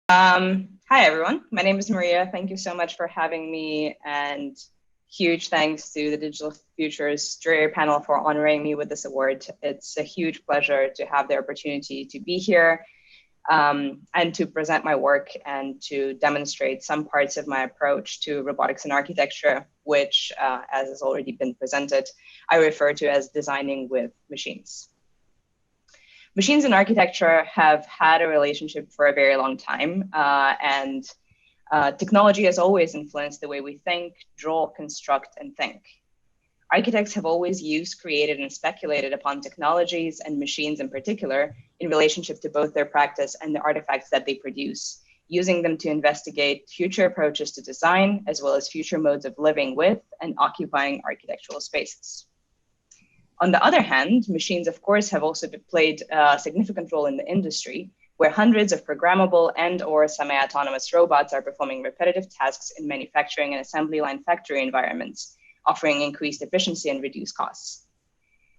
Hi, everyone. My name is Maria. Thank you so much for having me, and huge thanks to the Digital Futures jury panel for honoring me with this award. It's a huge pleasure to have the opportunity to be here and to present my work and to demonstrate some parts of my approach to robotics and architecture, which, as has already been presented, I refer to as designing with machines. Machines and architecture have had a relationship for a very long time, and technology has always influenced the way we think, draw, construct, and think. Architects have always used, created, and speculated upon technologies and machines in particular in relationship to both their practice and the artifacts that they produce, using them to investigate future approaches to design, as well as future modes of living with and occupying architectural spaces. On the other hand, machines, of course, have also played a significant role in the industry, where hundreds of programmable and/or semi-autonomous robots are performing repetitive tasks in manufacturing and assembly line factory environments, offering increased efficiency and reduced costs.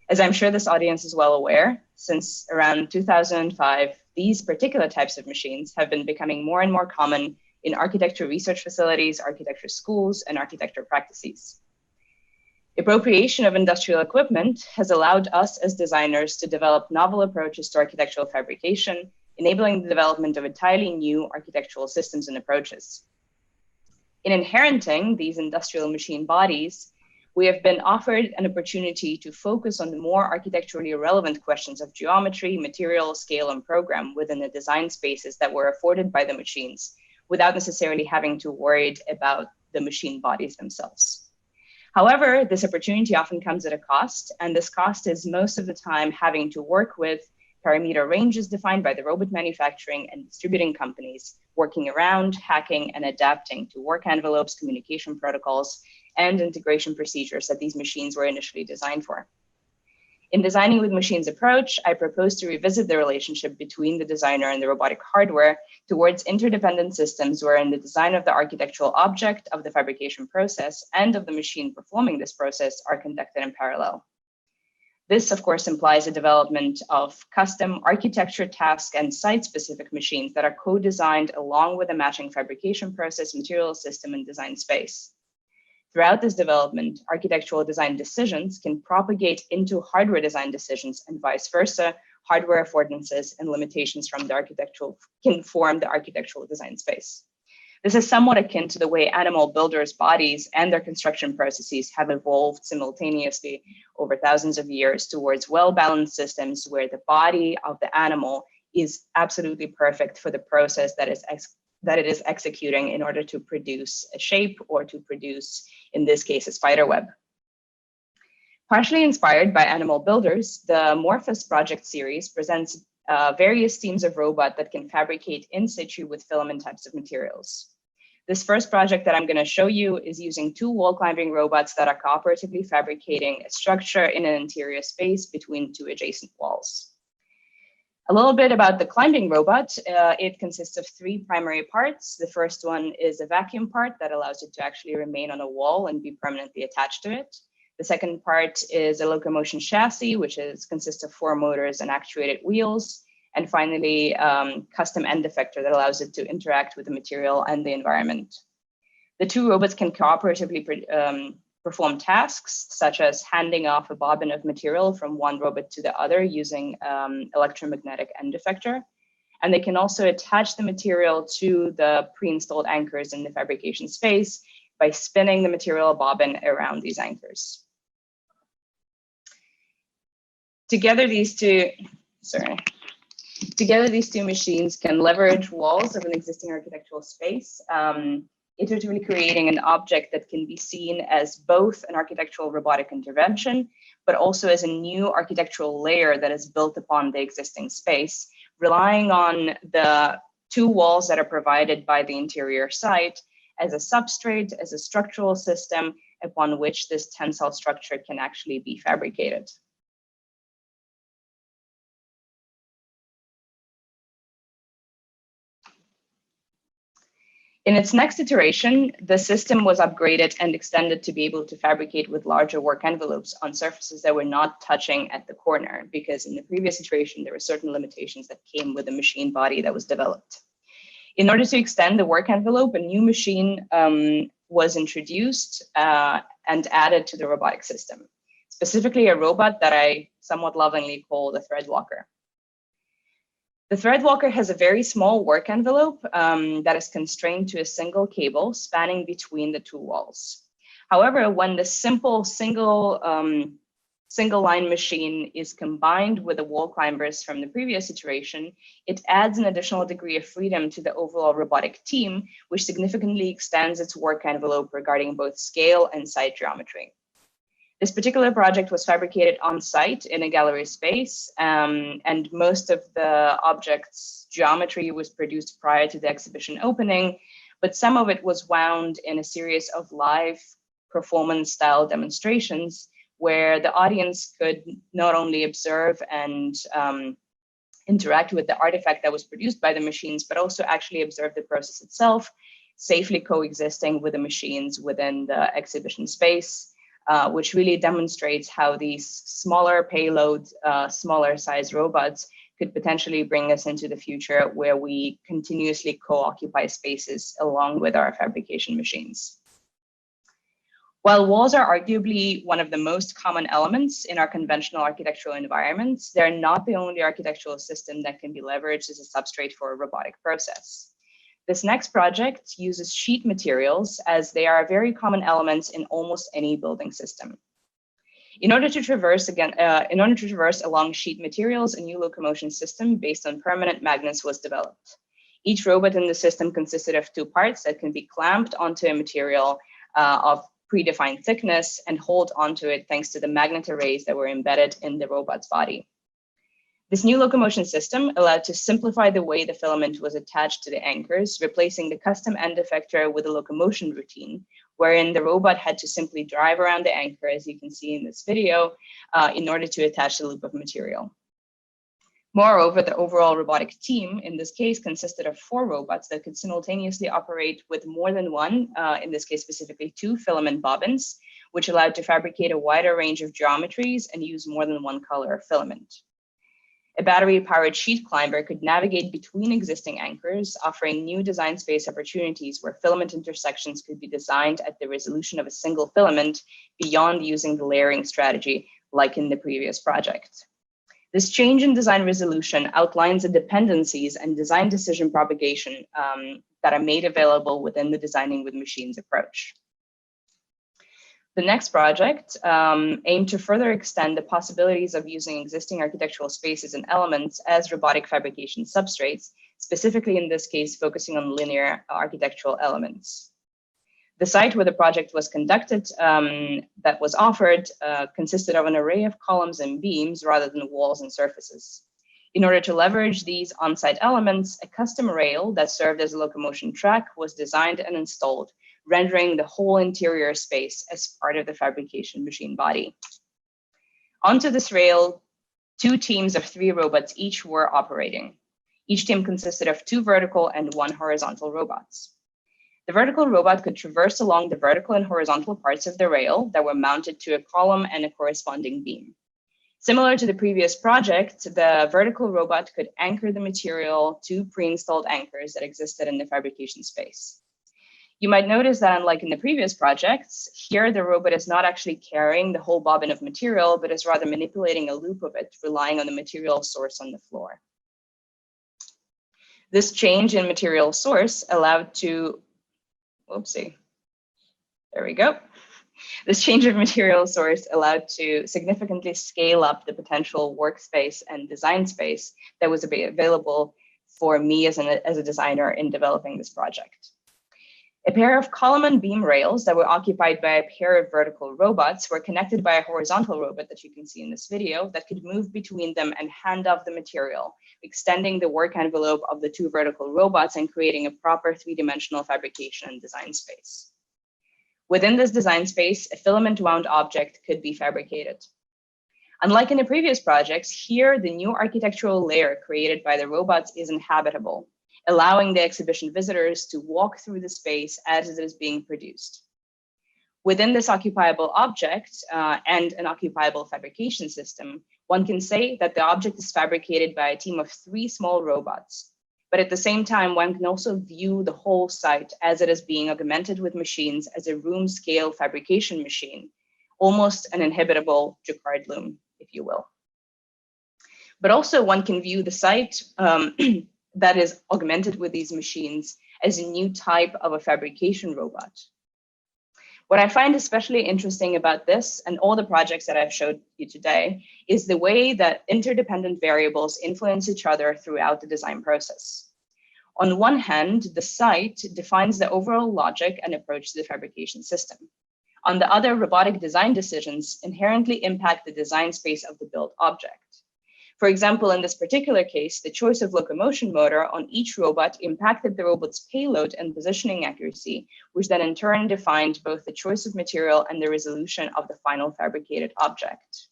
As I'm sure this audience is well aware, since around 2005, these particular types of machines have been becoming more and more common in architecture research facilities, architecture schools, and architecture practices. Appropriation of industrial equipment has allowed us as designers to develop novel approaches to architectural fabrication, enabling the development of entirely new architectural systems and approaches. In inheriting these industrial machine bodies, we have been offered an opportunity to focus on the more architecturally relevant questions of geometry, material, scale, and program within the design spaces that were afforded by the machines, without necessarily having to worry about the machine bodies themselves. However, this opportunity often comes at a cost, and this cost is most of the time having to work with parameter ranges defined by the robot manufacturing and distributing companies, working around, hacking, and adapting to work envelopes, communication protocols, and integration procedures that these machines were initially designed for. In Designing with Machines approach, I propose to revisit the relationship between the designer and the robotic hardware towards interdependent systems wherein the design of the architectural object, of the fabrication process, and of the machine performing this process are conducted in parallel. This, of course, implies a development of custom architecture, task, and site-specific machines that are co-designed along with a matching fabrication process, material system, and design space. Throughout this development, architectural design decisions can propagate into hardware design decisions and vice versa. Hardware affordances and limitations from the architectural can form the architectural design space. This is somewhat akin to the way animal builders' bodies and their construction processes have evolved simultaneously over thousands of years towards well-balanced systems where the body of the animal is absolutely perfect for the process that it is executing in order to produce a shape or to produce, in this case, a spider web. Partially inspired by animal builders, the Morphous project series presents various teams of robot that can fabricate in situ with filament types of materials. This first project that I'm going to show you is using two wall climbing robots that are cooperatively fabricating a structure in an interior space between two adjacent walls. A little bit about the climbing robot. It consists of three primary parts. The first one is a vacuum part that allows it to actually remain on a wall and be permanently attached to it. The second part is a Locomotion chassis, which consists of 4 motors and actuated wheels. And finally, custom end effector that allows it to interact with the material and the environment. The two robots can cooperatively perform tasks such as handing off a bobbin of material from one robot to the other using electromagnetic end effector. And they can also attach the material to the pre-installed anchors in the fabrication space by spinning the material bobbin around these anchors. Together, these two machines can leverage walls of an existing architectural space, iteratively creating an object that can be seen as both an architectural robotic intervention, but also as a new architectural layer that is built upon the existing space, relying on the two walls that are provided by the interior site as a substrate, as a structural system upon which this tensile structure can actually be fabricated. In its next iteration, the system was upgraded and extended to be able to fabricate with larger work envelopes on surfaces that were not touching at the corner, because in the previous iteration, there were certain limitations that came with the machine body that was developed. In order to extend the work envelope, a new machine was introduced and added to the robotic system, specifically a robot that I somewhat lovingly call the thread walker. The thread walker has a very small work envelope that is constrained to a single cable spanning between the two walls. However, when the simple single line machine is combined with the wall climbers from the previous iteration, it adds an additional degree of freedom to the overall robotic team, which significantly extends its work envelope regarding both scale and site geometry. This particular project was fabricated on site in a gallery space, and most of the object's geometry was produced prior to the exhibition opening, but some of it was wound in a series of live performance style demonstrations where the audience could not only observe and interact with the artifact that was produced by the machines, but also actually observe the process itself, safely coexisting with the machines within the exhibition space. Which really demonstrates how these smaller payload, smaller size robots could potentially bring us into the future where we continuously co-occupy spaces along with our fabrication machines. While walls are arguably one of the most common elements in our conventional architectural environments, they're not the only architectural system that can be leveraged as a substrate for a robotic process. This next project uses sheet materials as they are very common elements in almost any building system. In order to traverse along sheet materials, a new locomotion system based on permanent magnets was developed. Each robot in the system consisted of two parts that can be clamped onto a material of predefined thickness and hold onto it thanks to the magnet arrays that were embedded in the robot's body. This new locomotion system allowed to simplify the way the filament was attached to the anchors, replacing the custom end effector with a locomotion routine, wherein the robot had to simply drive around the anchor, as you can see in this video, in order to attach the loop of material. Moreover, the overall robotic team, in this case, consisted of 4 robots that could simultaneously operate with more than one, in this case specifically 2 filament bobbins, which allowed to fabricate a wider range of geometries and use more than one color of filament. A battery-powered sheet climber could navigate between existing anchors, offering new design space opportunities where filament intersections could be designed at the resolution of a single filament beyond using the layering strategy like in the previous project. This change in design resolution outlines the dependencies and design decision propagation that are made available within the Designing with Machines approach. The next project aimed to further extend the possibilities of using existing architectural spaces and elements as robotic fabrication substrates, specifically in this case, focusing on linear architectural elements. The site where the project was conducted that was offered consisted of an array of columns and beams rather than walls and surfaces. In order to leverage these on-site elements, a custom rail that served as a locomotion track was designed and installed, rendering the whole interior space as part of the fabrication machine body. Onto this rail, 2 teams of 3 robots each were operating. Each team consisted of 2 vertical and 1 horizontal robots. The vertical robot could traverse along the vertical and horizontal parts of the rail that were mounted to a column and a corresponding beam. Similar to the previous project, the vertical robot could anchor the material to pre-installed anchors that existed in the fabrication space. You might notice that unlike in the previous projects, here the robot is not actually carrying the whole bobbin of material, but is rather manipulating a loop of it, relying on the material source on the floor. This change in material source allowed to, there we go. This change of material source allowed to significantly scale up the potential workspace and design space that was available for me as a designer in developing this project. A pair of column and beam rails that were occupied by a pair of vertical robots were connected by a horizontal robot that you can see in this video that could move between them and hand off the material, extending the work envelope of the 2 vertical robots and creating a proper 3-dimensional fabrication and design space. Within this design space, a filament wound object could be fabricated. Unlike in the previous projects, here the new architectural layer created by the robots is inhabitable, allowing the exhibition visitors to walk through the space as it is being produced. Within this occupiable object and an occupiable fabrication system, one can say that the object is fabricated by a team of 3 small robots. But at the same time, one can also view the whole site as it is being augmented with machines as a room scale fabrication machine, almost an inhabitable Jacquard loom, if you will. But also one can view the site that is augmented with these machines as a new type of a fabrication robot. What I find especially interesting about this and all the projects that I've showed you today is the way that interdependent variables influence each other throughout the design process. On one hand, the site defines the overall logic and approach to the fabrication system. On the other, robotic design decisions inherently impact the design space of the built object. For example, in this particular case, the choice of locomotion motor on each robot impacted the robot's payload and positioning accuracy, which then in turn defined both the choice of material and the resolution of the final fabricated object.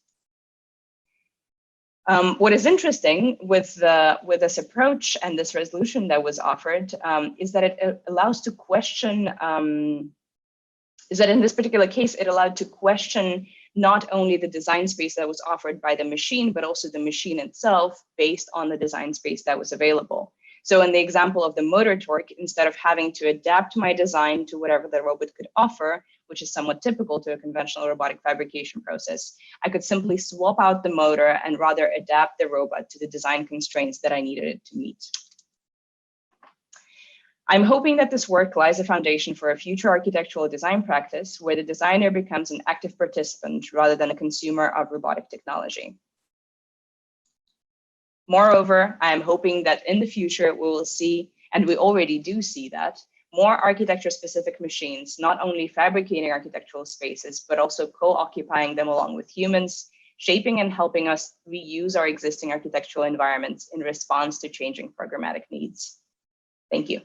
What is interesting with this approach and this resolution that was offered is that it allows to question, is that in this particular case, it allowed to question not only the design space that was offered by the machine, but also the machine itself based on the design space that was available. So in the example of the motor torque, instead of having to adapt my design to whatever the robot could offer, which is somewhat typical to a conventional robotic fabrication process, I could simply swap out the motor and rather adapt the robot to the design constraints that I needed it to meet. I'm hoping that this work lies a foundation for a future architectural design practice where the designer becomes an active participant rather than a consumer of robotic technology. Moreover, I am hoping that in the future we will see, and we already do see that, more architecture-specific machines, not only fabricating architectural spaces, but also co-occupying them along with humans, shaping and helping us reuse our existing architectural environments in response to changing programmatic needs. Thank you.